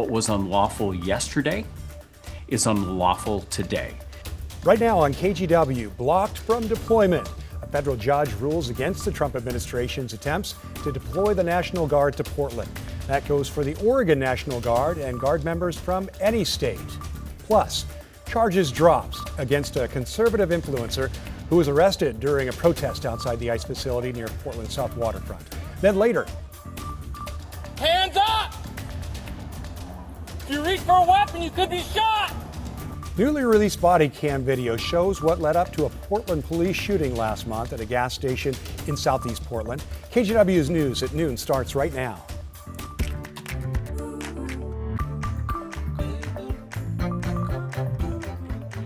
What was unlawful yesterday is unlawful today. Right now on KGW, blocked from deployment. A federal judge rules against the Trump administration's attempts to deploy the National Guard to Portland. That goes for the Oregon National Guard and Guard members from any state. Plus, charges dropped against a conservative influencer who was arrested during a protest outside the ICE facility near Portland's South Waterfront. Then later, hands up! If you reach for a weapon, you could be shot! newly released body cam video shows what led up to a Portland police shooting last month at a gas station in southeast Portland. KGW's News at noon starts right now.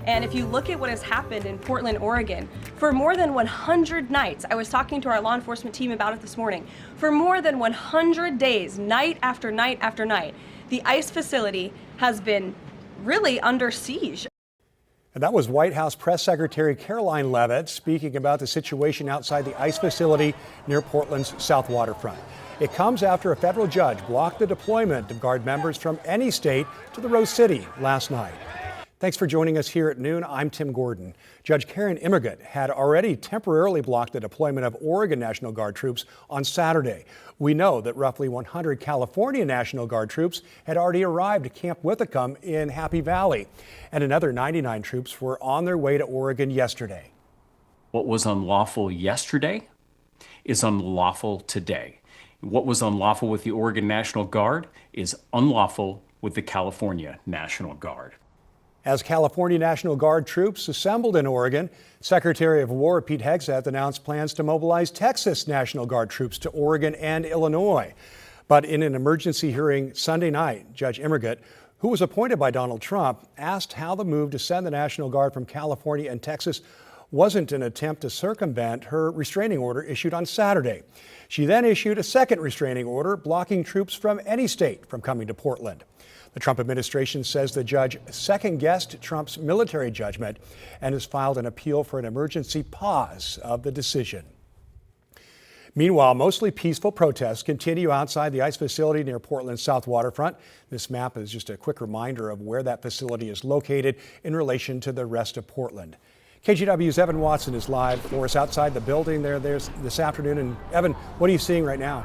And if you look at what has happened in Portland, Oregon, for more than 100 nights, I was talking to our law enforcement team about it this morning, for more than 100 days, night after night after night, the ICE facility has been really under siege. And that was White House Press Secretary Caroline Leavitt speaking about the situation outside the ICE facility near Portland's South Waterfront. It comes after a federal judge blocked the deployment of Guard members from any state to the Rose City last night. Thanks for joining us here at noon. I'm Tim Gordon. Judge Karen Immergut had already temporarily blocked the deployment of Oregon National Guard troops on Saturday. We know that roughly 100 California National Guard troops had already arrived at Camp Withicum in Happy Valley, and another 99 troops were on their way to Oregon yesterday. What was unlawful yesterday is unlawful today. What was unlawful with the Oregon National Guard is unlawful with the California National Guard. As California National Guard troops assembled in Oregon, Secretary of War Pete Hegseth announced plans to mobilize Texas National Guard troops to Oregon and Illinois. But in an emergency hearing Sunday night, Judge Immergut, who was appointed by Donald Trump, asked how the move to send the National Guard from California and Texas wasn't an attempt to circumvent her restraining order issued on Saturday. She then issued a second restraining order blocking troops from any state from coming to Portland. The Trump administration says the judge second-guessed Trump's military judgment and has filed an appeal for an emergency pause of the decision. Meanwhile, mostly peaceful protests continue outside the ICE facility near Portland's South Waterfront. This map is just a quick reminder of where that facility is located in relation to the rest of Portland. KGW's Evan Watson is live for us outside the building there this afternoon. And Evan, what are you seeing right now?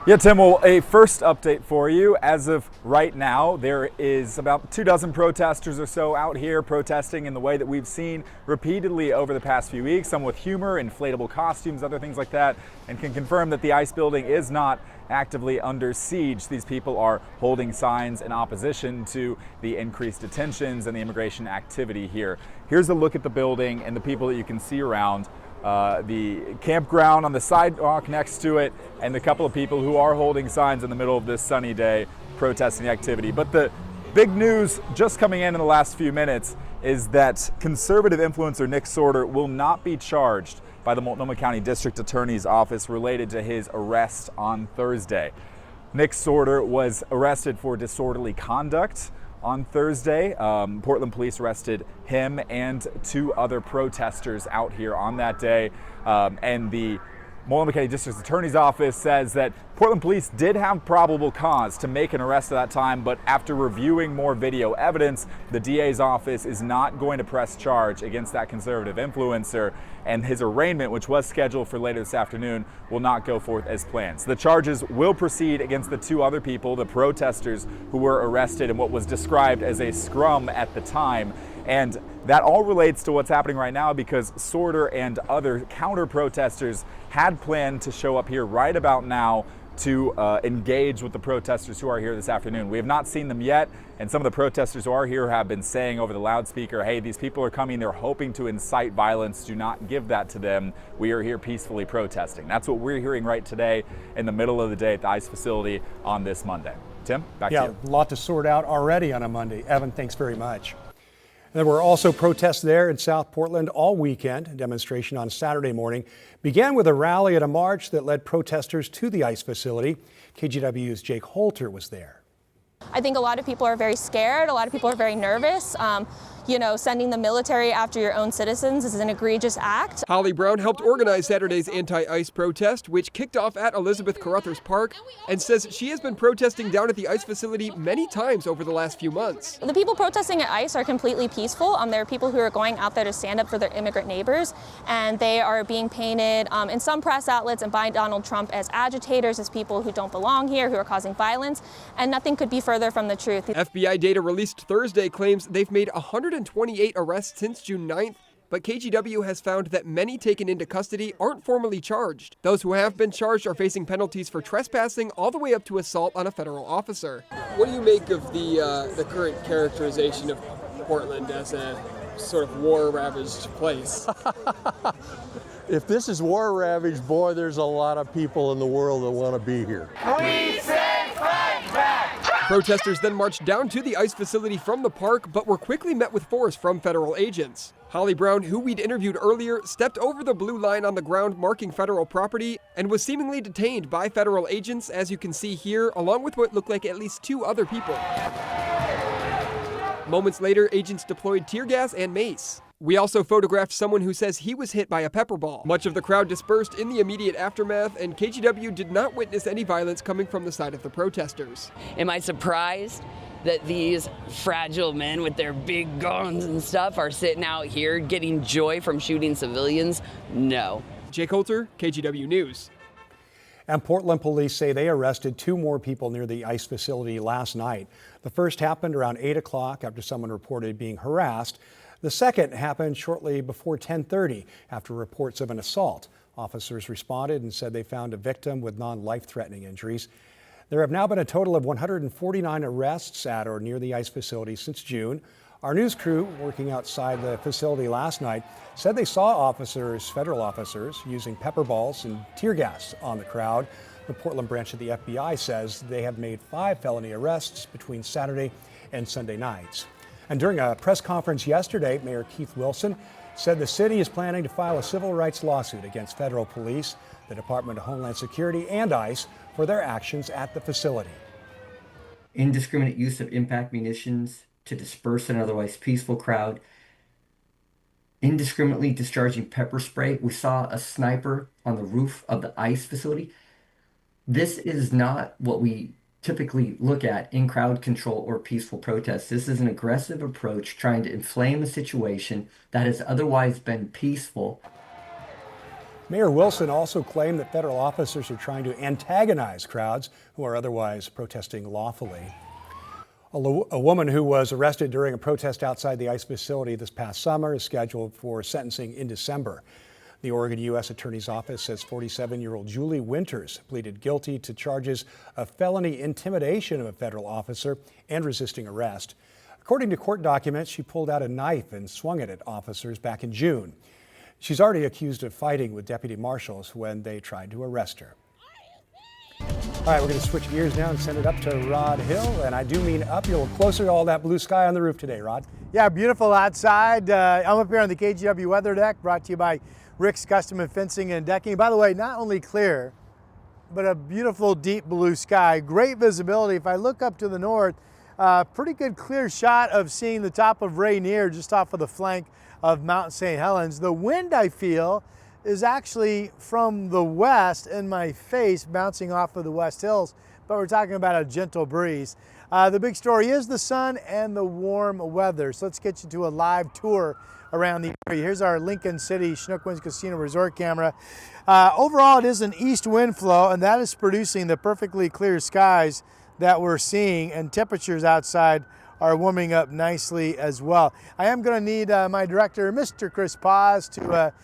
Yeah, Tim, well, a first update for you. As of right now, there is about 24 protesters or so out here protesting in the way that we've seen repeatedly over the past few weeks, some with humor, inflatable costumes, other things like that, and can confirm that the ICE building is not actively under siege. These people are holding signs in opposition to the increased detentions and the immigration activity here. Here's a look at the building and the people that you can see around. The campground on the sidewalk next to it, and the couple of people who are holding signs in the middle of this sunny day protesting the activity. But the big news just coming in the last few minutes is that conservative influencer Nick Sorter will not be charged by the Multnomah County District Attorney's Office related to his arrest on Thursday. Nick Sorter was arrested for disorderly conduct on Thursday. Portland police arrested him and 2 other protesters out here on that day. And the Multnomah County District Attorney's Office says that Portland police did have probable cause to make an arrest at that time, but after reviewing more video evidence, the DA's office is not going to press charge against that conservative influencer, and his arraignment, which was scheduled for later this afternoon, will not go forth as planned. So the charges will proceed against the 2 other people, the protesters who were arrested in what was described as a scrum at the time. And that all relates to what's happening right now because Sorter and other counter-protesters had planned to show up here right about now to engage with the protesters who are here this afternoon. We have not seen them yet, and some of the protesters who are here have been saying over the loudspeaker, hey, these people are coming, they're hoping to incite violence, do not give that to them. We are here peacefully protesting. That's what we're hearing right today in the middle of the day at the ICE facility on this Monday. Tim, back to you. Yeah, a lot to sort out already on a Monday. Evan, thanks very much. There were also protests there in South Portland all weekend. A demonstration on Saturday morning began with a rally at a march that led protesters to the ICE facility. KGW's Jake Holter was there. I think a lot of people are very scared. A lot of people are very nervous. sending the military after your own citizens is an egregious act. Holly Brown helped organize Saturday's anti-ICE protest, which kicked off at Elizabeth Carruthers Park, and says she has been protesting down at the ICE facility many times over the last few months. The people protesting at ICE are completely peaceful. There are people who are going out there to stand up for their immigrant neighbors, and they are being painted in some press outlets and by Donald Trump as agitators, as people who don't belong here, who are causing violence, and nothing could be further from the truth. FBI data released Thursday claims they've made 128 arrests since June 9th, but KGW has found that many taken into custody aren't formally charged. Those who have been charged are facing penalties for trespassing all the way up to assault on a federal officer. What do you make of the current characterization of Portland as a sort of war-ravaged place? If this is war-ravaged, boy, there's a lot of people in the world that want to be here. We say fight back! Protesters then marched down to the ICE facility from the park, but were quickly met with force from federal agents. Holly Brown, who we'd interviewed earlier, stepped over the blue line on the ground marking federal property and was seemingly detained by federal agents, as you can see here, along with what looked like at least 2 other people. Moments later, agents deployed tear gas and mace. We also photographed someone who says he was hit by a pepper ball. Much of the crowd dispersed in the immediate aftermath, and KGW did not witness any violence coming from the side of the protesters. Am I surprised that these fragile men with their big guns and stuff are sitting out here getting joy from shooting civilians? No. Jake Holter, KGW News. And Portland police say they arrested 2 more people near the ICE facility last night. The first happened around 8 o'clock after someone reported being harassed. The second happened shortly before 10:30 after reports of an assault. Officers responded and said they found a victim with non-life-threatening injuries. There have now been a total of 149 arrests at or near the ICE facility since June. Our news crew working outside the facility last night said they saw federal officers, using pepper balls and tear gas on the crowd. The Portland branch of the FBI says they have made 5 felony arrests between Saturday and Sunday nights. And during a press conference yesterday, Mayor Keith Wilson said the city is planning to file a civil rights lawsuit against federal police, the Department of Homeland Security, and ICE for their actions at the facility. Indiscriminate use of impact munitions to disperse an otherwise peaceful crowd, indiscriminately discharging pepper spray. We saw a sniper on the roof of the ICE facility. This is not what we typically look at in crowd control or peaceful protests. This is an aggressive approach trying to inflame a situation that has otherwise been peaceful. Mayor Wilson also claimed that federal officers are trying to antagonize crowds who are otherwise protesting lawfully. A woman who was arrested during a protest outside the ICE facility this past summer is scheduled for sentencing in December. The Oregon U.S. Attorney's Office says 47-year-old Julie Winters pleaded guilty to charges of felony intimidation of a federal officer and resisting arrest. According to court documents, she pulled out a knife and swung it at officers back in June. She's already accused of fighting with deputy marshals when they tried to arrest her. All right, we're going to switch gears now and send it up to Rod Hill. And I do mean up. You're a little closer to all that blue sky on the roof today, Rod. Yeah, beautiful outside. I'm up here on the KGW weather deck, brought to you by Rick's Custom and Fencing and Decking. By the way, not only clear, but a beautiful deep blue sky. Great visibility. If I look up to the north, pretty good clear shot of seeing the top of Rainier just off of the flank of Mount St. Helens. The wind, I feel, is actually from the west in my face, bouncing off of the West Hills, but we're talking about a gentle breeze. The big story is the sun and the warm weather. So let's get you to a live tour around the area. Here's our Lincoln City Chinook Winds Casino Resort camera. Overall, it is an east wind flow, and that is producing the perfectly clear skies that we're seeing, and temperatures outside are warming up nicely as well. I am going to need my director, Mr. Chris Paz, to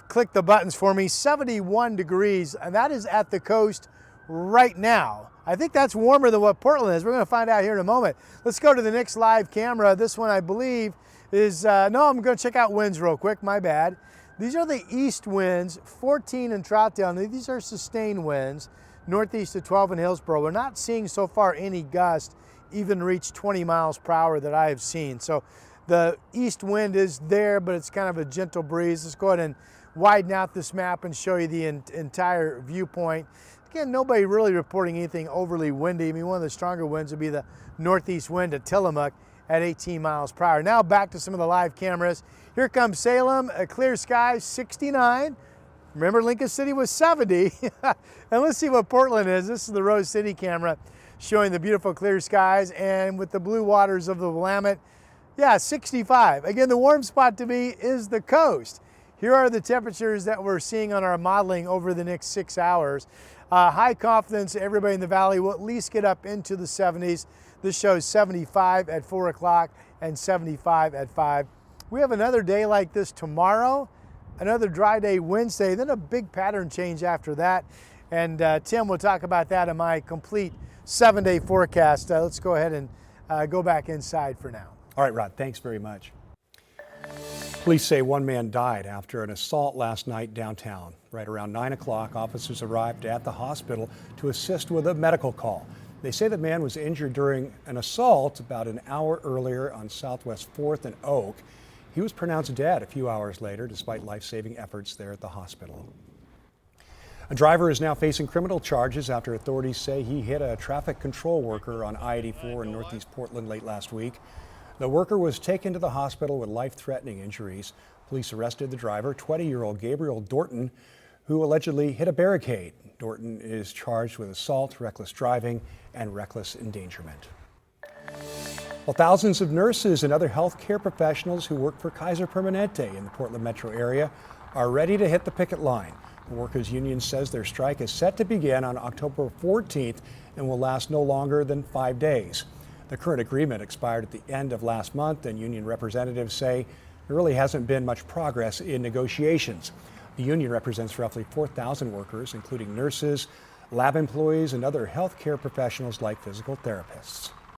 click the buttons for me. 71 degrees, and that is at the coast right now. I think that's warmer than what Portland is. We're going to find out here in a moment. Let's go to the next live camera. This one, I believe, is, no, I'm going to check out winds real quick. My bad. These are the east winds, 14 in Troutdale. Now, these are sustained winds, northeast of 12 in Hillsborough. We're not seeing so far any gust even reach 20 miles per hour that I have seen. So the east wind is there, but it's kind of a gentle breeze. Let's go ahead and widen out this map and show you the entire viewpoint. Again, nobody really reporting anything overly windy. I mean, one of the stronger winds would be the northeast wind at Tillamook, at 18 miles per hour. Now back to some of the live cameras. Here comes Salem, a clear sky, 69. Remember, Lincoln City was 70. And let's see what Portland is. This is the Rose City camera showing the beautiful clear skies and with the blue waters of the Willamette. Yeah, 65. Again, the warm spot to me is the coast. Here are the temperatures that we're seeing on our modeling over the next 6 hours. High confidence everybody in the valley will at least get up into the 70s. This shows 75 at 4 o'clock and 75 at 5. We have another day like this tomorrow, another dry day Wednesday, then a big pattern change after that. And Tim will talk about that in my complete 7-day forecast. Let's go ahead and go back inside for now. All right, Rod, thanks very much. Police say one man died after an assault last night downtown. Right around 9 o'clock, officers arrived at the hospital to assist with a medical call. They say the man was injured during an assault about an hour earlier on Southwest 4th and Oak. He was pronounced dead a few hours later, despite life-saving efforts there at the hospital. A driver is now facing criminal charges after authorities say he hit a traffic control worker on I-84 in Northeast Portland late last week. The worker was taken to the hospital with life-threatening injuries. Police arrested the driver, 20-year-old Gabriel Dorton, who allegedly hit a barricade. Dorton is charged with assault, reckless driving, and reckless endangerment. Well, thousands of nurses and other healthcare professionals who work for Kaiser Permanente in the Portland metro area are ready to hit the picket line. The workers' union says their strike is set to begin on October 14th and will last no longer than 5 days. The current agreement expired at the end of last month, and union representatives say there really hasn't been much progress in negotiations. The union represents roughly 4,000 workers, including nurses, lab employees, and other healthcare professionals like physical therapists.